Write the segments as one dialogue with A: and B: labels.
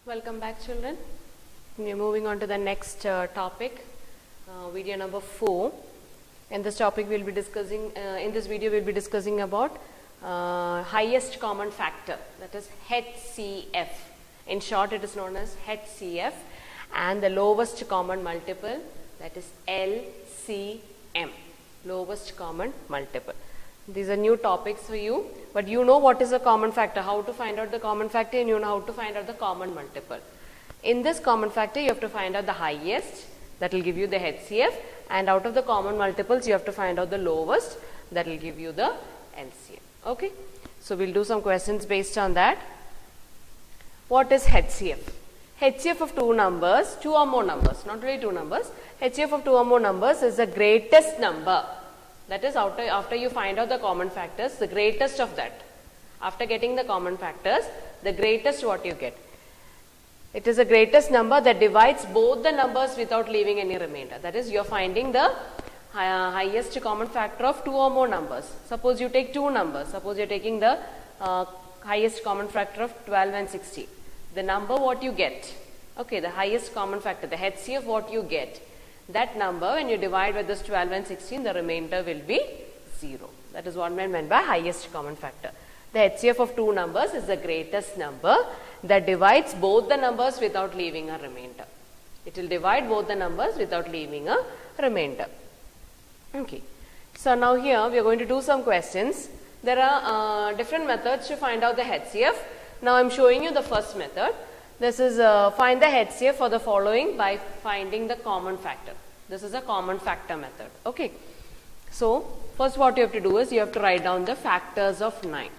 A: Welcome back, children. We are moving on to the next topic, video number 4. In this topic, we'll be discussing. In this video, we'll be discussing about highest common factor, that is HCF. In short, it is known as HCF, and the lowest common multiple, that is LCM. Lowest common multiple. These are new topics for you, but you know what is a common factor, how to find out the common factor, and you know how to find out the common multiple. In this common factor, you have to find out the highest, that will give you the HCF, and out of the common multiples, you have to find out the lowest, that will give you the LCM. Okay? So, we will do some questions based on that. What is HCF? HCF of two numbers, two or more numbers, not really two numbers. HCF of two or more numbers is the greatest number. That is, after you find out the common factors, the greatest of that. After getting the common factors, the greatest what you get. It is the greatest number that divides both the numbers without leaving any remainder. That is, you are finding the highest common factor of two or more numbers. Suppose you take two numbers. Suppose you are taking the highest common factor of 12 and 60. The number what you get, okay, the highest common factor, the HCF what you get, that number when you divide with this 12 and 16, the remainder will be 0. That is what meant by highest common factor. The HCF of two numbers is the greatest number that divides both the numbers without leaving a remainder. It will divide both the numbers without leaving a remainder. Okay. So now here we are going to do some questions. There are different methods to find out the HCF. Now I am showing you the first method. This is find the HCF for the following by finding the common factor. This is a common factor method. Okay. So, first what you have to do is you have to write down the factors of 9.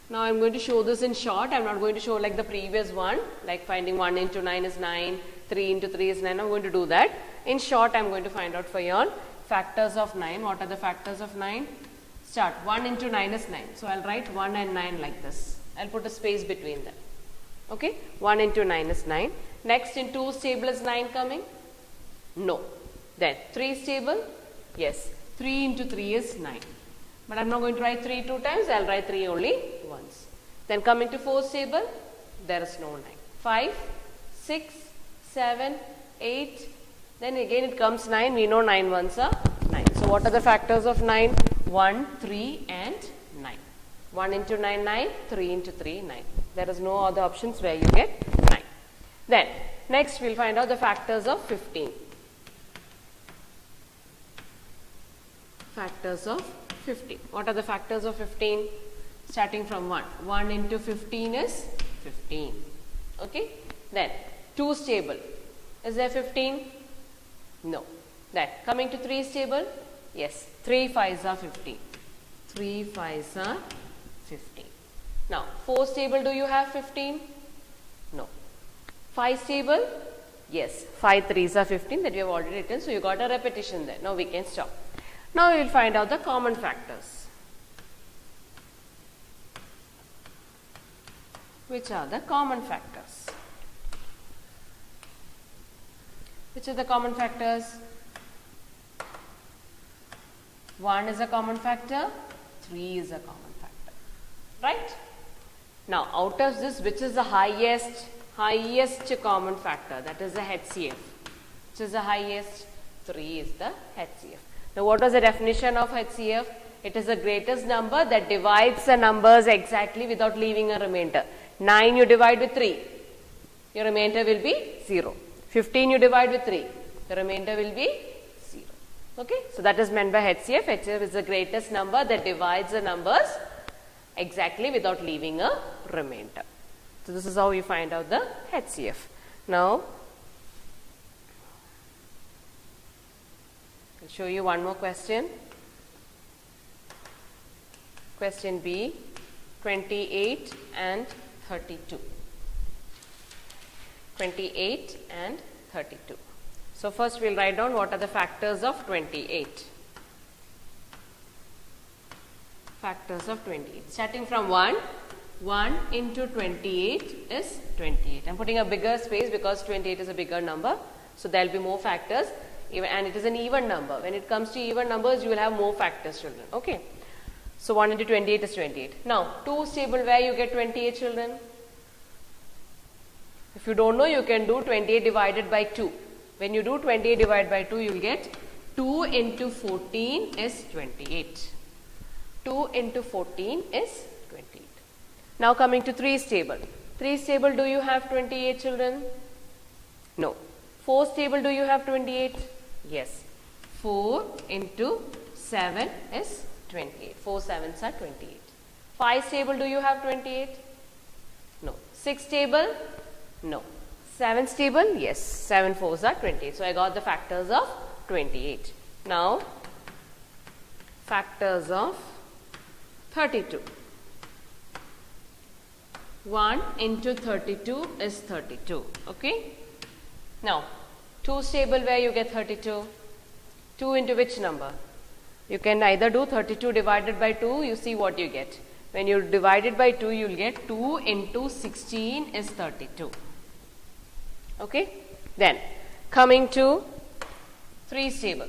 A: Now I am going to show this in short. I am not going to show like the previous one, like finding 1 into 9 is 9, 3 into 3 is 9. I am going to do that. In short, I am going to find out for you all factors of 9. What are the factors of 9? Start. 1 into 9 is 9. So, I will write 1 and 9 like this. I will put a space between them. Okay, 1 into 9 is 9. Next, in 2's table is 9 coming? No. Then 3's table? Yes. 3 into 3 is 9. But I am not going to write 3 two times, I will write 3 only once. Then coming to 4's table, there is no 9. 5, 6, 7, 8, then again it comes 9, we know 9 ones are 9. So, what are the factors of 9? 1, 3 and 9. 1 into 9, 9, 3 into 3, 9. There is no other options where you get 9. Then, next we will find out the factors of 15. Factors of 15. What are the factors of 15? Starting from 1. 1 into 15 is 15. Okay. Then, 2's table. Is there 15? No. Then, coming to 3's table? Yes. 3 5s are 15. 3 5s are 15. Now, 4's table, do you have 15? No. 5's table? Yes. 5 3s are 15 that we have already written. So, you got a repetition there. Now, we can stop. Now, we will find out the common factors. Which are the common factors? Which are the common factors? 1 is a common factor, 3 is a common factor. Right? Now, out of this, which is the highest common factor? That is the HCF. Which is the highest? 3 is the HCF. Now, what was the definition of HCF? It is the greatest number that divides the numbers exactly without leaving a remainder. 9 you divide with 3, your remainder will be 0. 15 you divide with 3, the remainder will be 0. Okay? So, that is meant by HCF. HCF is the greatest number that divides the numbers exactly without leaving a remainder. So, this is how you find out the HCF. Now, I'll show you one more question. Question B, 28 and 32. 28 and 32. So, first we will write down what are the factors of 28. Factors of 28. Starting from 1, 1 into 28 is 28. I am putting a bigger space because 28 is a bigger number. So, there will be more factors and it is an even number. When it comes to even numbers, you will have more factors, children. Okay. So, 1 into 28 is 28. Now, 2's table where you get 28, children? If you don't know, you can do 28 divided by 2. When you do 28 divided by 2, you will get 2 into 14 is 28. 2 into 14 is 28. Now coming to 3's table. 3's table, do you have 28 children? No. 4's table, do you have 28? Yes. 4 into 7 is 28. 4 7s are 28. 5's table, do you have 28? No. 6's table? No. 7's table? Yes. 7 4s are 28. So I got the factors of 28. Now, factors of 32. 1 into 32 is 32. Okay. Now, 2's table, where you get 32? 2 into which number? You can either do 32 divided by 2, you see what you get. When you divide it by 2, you will get 2 into 16 is 32. Okay. Then, coming to 3's table.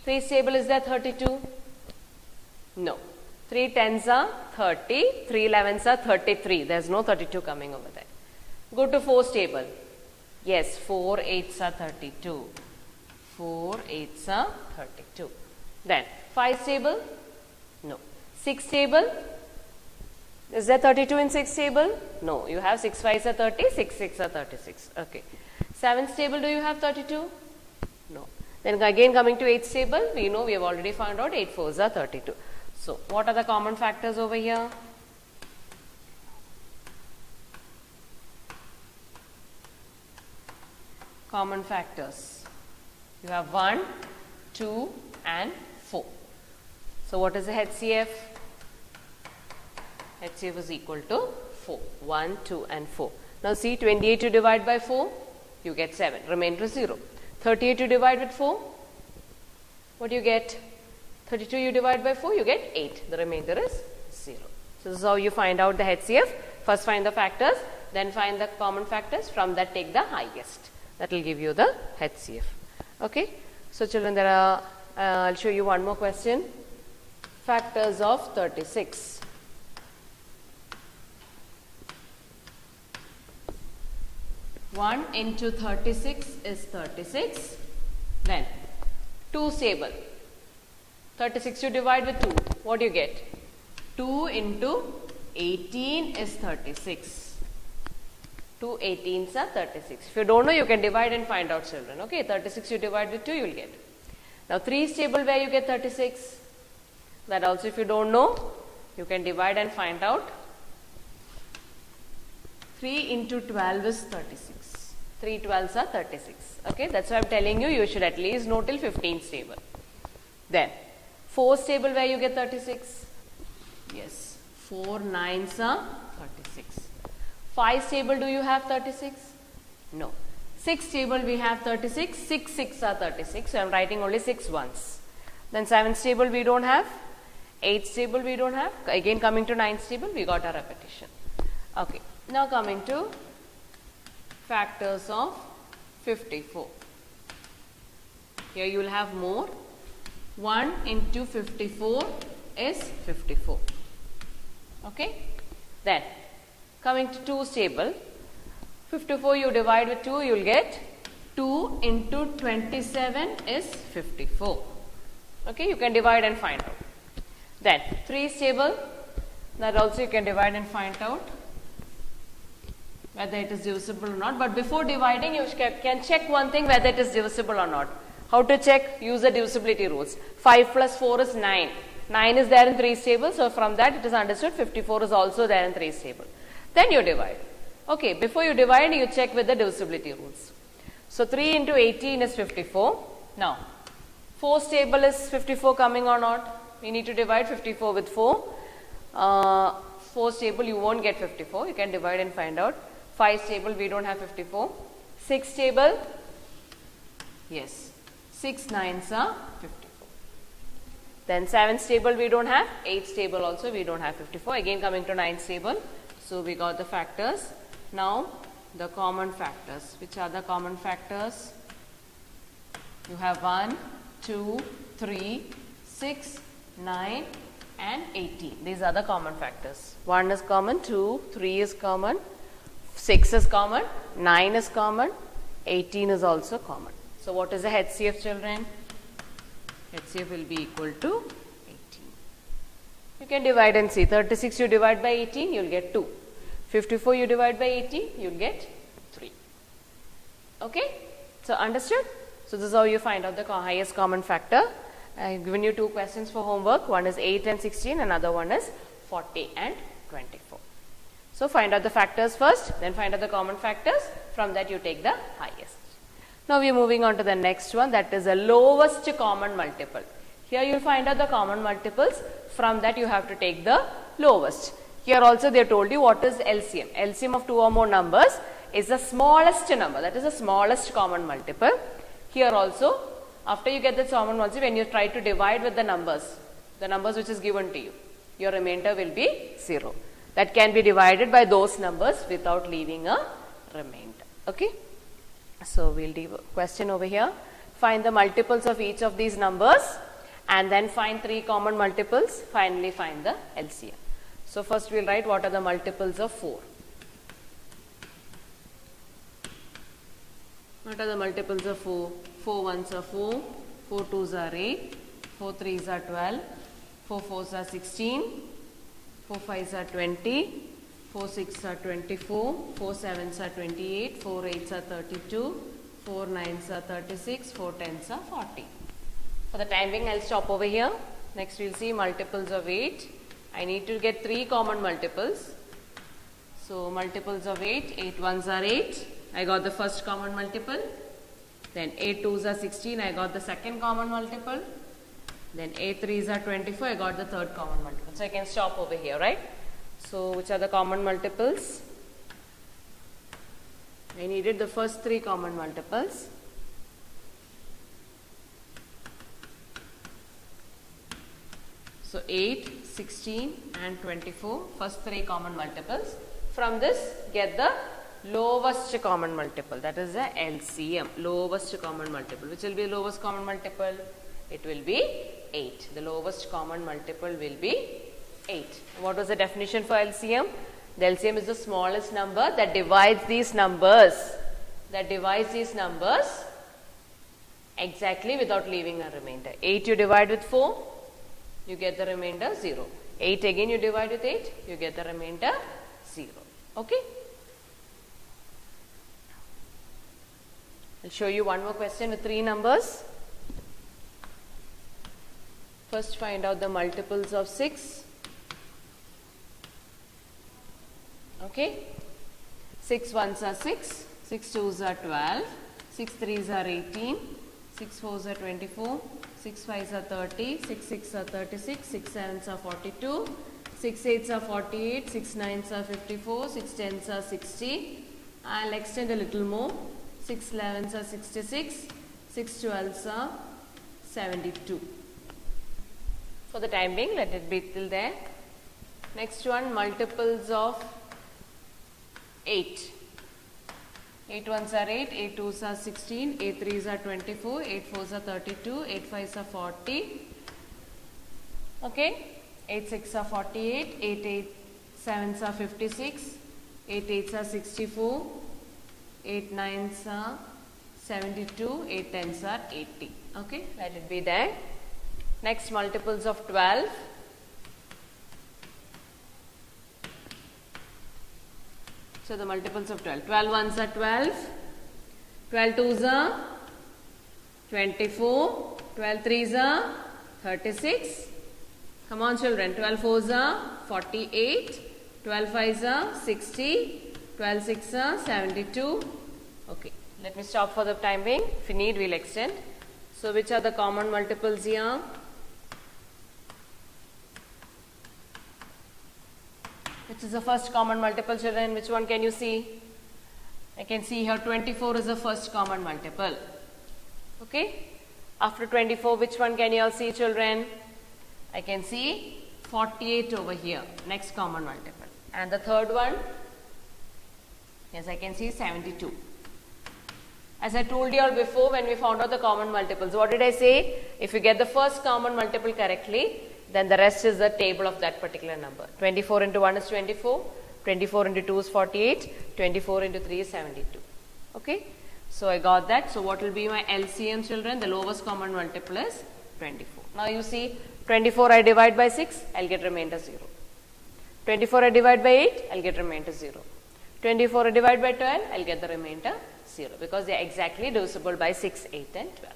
A: 3's table, is that 32? No. 3 10s are 30, 3 11s are 33. There is no 32 coming over there. Go to 4's table. Yes, 4 8s are 32. 4 8s are 32. Then 5's table? No. 6's table? Is there 32 in 6's table? No. You have 6 5s are 30, 6 6 are 36. Okay. 7's table, do you have 32? No. Then again coming to 8's table, we know we have already found out 8 4s are 32. So, what are the common factors over here? Common factors. You have 1, 2 and 4. So, what is the HCF? HCF is equal to 4. 1, 2 and 4. Now, see 28 to divide by 4, you get 7. Remainder is 0. 38 to divide with 4, what do you get? 32 you divide by 4, you get 8. The remainder is 0. So, this is how you find out the HCF. First find the factors, then find the common factors. From that take the highest. That will give you the HCF. Okay. So, children, there are, I'll show you one more question. Factors of 36. One into 36 is 36. Then 2's table. 36 you divide with 2. What do you get? 2 into 18 is 36. 2 18s are 36. If you don't know, you can divide and find out, children. Okay, 36 you divide with 2, you will get. Now 3's table, where you get 36. That also, if you don't know, you can divide and find out. 3 into 12 is 36. 3 12s are 36. Okay, that's why I'm telling you, you should at least know till 15's table. Then 4's table, where you get 36. Yes, 4 9s are 36. 5's table, do you have 36? No. 6's table, we have 36. 6 6 are 36. So, I am writing only 6 ones. Then 7's table, we don't have. 8's table, we don't have. Again coming to 9's table, we got a repetition. Okay. Now, coming to factors of 54. Here you will have more. 1 into 54 is 54. Okay. Then coming to 2's table, 54 you divide with 2, you will get 2 into 27 is 54. Okay, you can divide and find out. Then 3's table, that also you can divide and find out whether it is divisible or not. But before dividing, you can check one thing, whether it is divisible or not. How to check? Use the divisibility rules. 5 plus 4 is 9. 9 is there in 3's table. So, from that it is understood 54 is also there in 3's table. Then you divide. Okay, before you divide, you check with the divisibility rules. So, 3 into 18 is 54. Now, 4's table is 54 coming or not? We need to divide 54 with 4. 4's table, you won't get 54. You can divide and find out. 5's table, we don't have 54. 6's table, yes, 6 9s are 54. Then 7's table, we don't have. 8's table also, we don't have 54. Again coming to 9's table. So, we got the factors. Now, the common factors. Which are the common factors? You have 1, 2, 3, 6, 9 and 18. These are the common factors. 1 is common, 2, 3 is common, 6 is common, 9 is common, 18 is also common. So what is the HCF, children? HCF will be equal to 18. You can divide and see. 36 you divide by 18, you will get 2. 54 you divide by 18, you will get 3. Okay? So understood? So this is how you find out the highest common factor. I have given you 2 questions for homework. One is 8 and 16, another one is 40 and 24. So find out the factors first, then find out the common factors. From that you take the highest. Now we are moving on to the next one, that is the lowest common multiple. Here you will find out the common multiples. From that you have to take the lowest. Here also they told you what is LCM. LCM of 2 or more numbers is the smallest number, that is the smallest common multiple. Here also, after you get the common multiple, when you try to divide with the numbers which is given to you, your remainder will be 0. That can be divided by those numbers without leaving a remainder. Okay. So we'll do a question over here. Find the multiples of each of these numbers and then find 3 common multiples. Finally find the LCM. So first we'll write what are the multiples of 4. What are the multiples of 4? 4 ones are 4, 4 twos are 8, 4 threes are 12, 4 fours are 16, 4 fives are 20, 4 sixes are 24, 4 sevens are 28, 4 eights are 32, 4 nines are 36, 4 tens are 40. For the time being, I'll stop over here. Next we'll see multiples of 8. I need to get 3 common multiples. So multiples of 8, 8 ones are 8. I got the first common multiple. Then 8 twos are 16. I got the second common multiple. Then 8 threes are 24. I got the third common multiple. So I can stop over here, right? So which are the common multiples? I needed the first 3 common multiples. So 8, 16 and 24, first 3 common multiples. From this, get the lowest common multiple, that is the LCM, lowest common multiple. Which will be the lowest common multiple? It will be 8. The lowest common multiple will be 8. What was the definition for LCM? The LCM is the smallest number that divides these numbers, exactly without leaving a remainder. 8 you divide with 4, you get the remainder 0. 8 again you divide with 8, you get the remainder 0. Okay? I'll show you one more question with 3 numbers. First find out the multiples of 6. Okay? 6 ones are 6, 6 twos are 12, 6 threes are 18, 6 fours are 24, 6 fives are 30, 6 sixes are 36, 6 sevens are 42, 6 eights are 48, 6 nines are 54, 6 tens are 60. I'll extend a little more. 6 11s are 66, 6 12s are 72. For the time being, let it be till there. Next one, multiples of 8. 8 ones are 8, 8 twos are 16, 8 threes are 24, 8 fours are 32, 8 fives are 40. Okay, 8 sixes are 48, 8 sevens are 56, 8 eights are 64, 8 nines are 72, 8 tens are 80. Okay, let it be there. Next, multiples of 12. So the multiples of 12. 12 ones are 12, 12 twos are 24, 12 threes are 36. Come on children, 12 fours are 48, 12 fives are 60, 12 sixes are 72. Okay, let me stop for the time being. If you need, we'll extend. So which are the common multiples here? Which is the first common multiple, children? Which one can you see? I can see here 24 is the first common multiple. Okay. After 24, which one can you all see, children? I can see 48 over here. Next common multiple. And the third one? Yes, I can see 72. As I told you all before, when we found out the common multiples, what did I say? If you get the first common multiple correctly, then the rest is the table of that particular number. 24 into 1 is 24, 24 into 2 is 48, 24 into 3 is 72. Okay, so I got that. So what will be my LCM, children? The lowest common multiple is 24. Now you see, 24 I divide by 6, I'll get remainder 0. 24 I divide by 8, I'll get remainder 0. 24 I divide by 12, I'll get the remainder 0 because they are exactly divisible by 6, 8 and 12.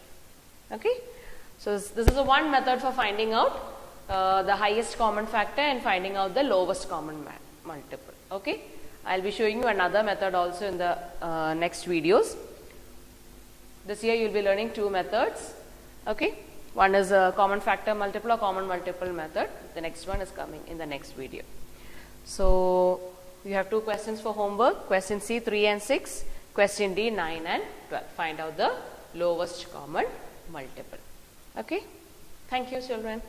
A: Okay, so this is a one method for finding out the highest common factor and finding out the lowest common multiple. Okay, I'll be showing you another method also in the next videos. This year you will be learning two methods. Okay, one is a common factor multiple or common multiple method. The next one is coming in the next video. So you have two questions for homework. Question C 3 and 6. Question D 9 and 12. Find out the lowest common multiple. Okay, thank you, children.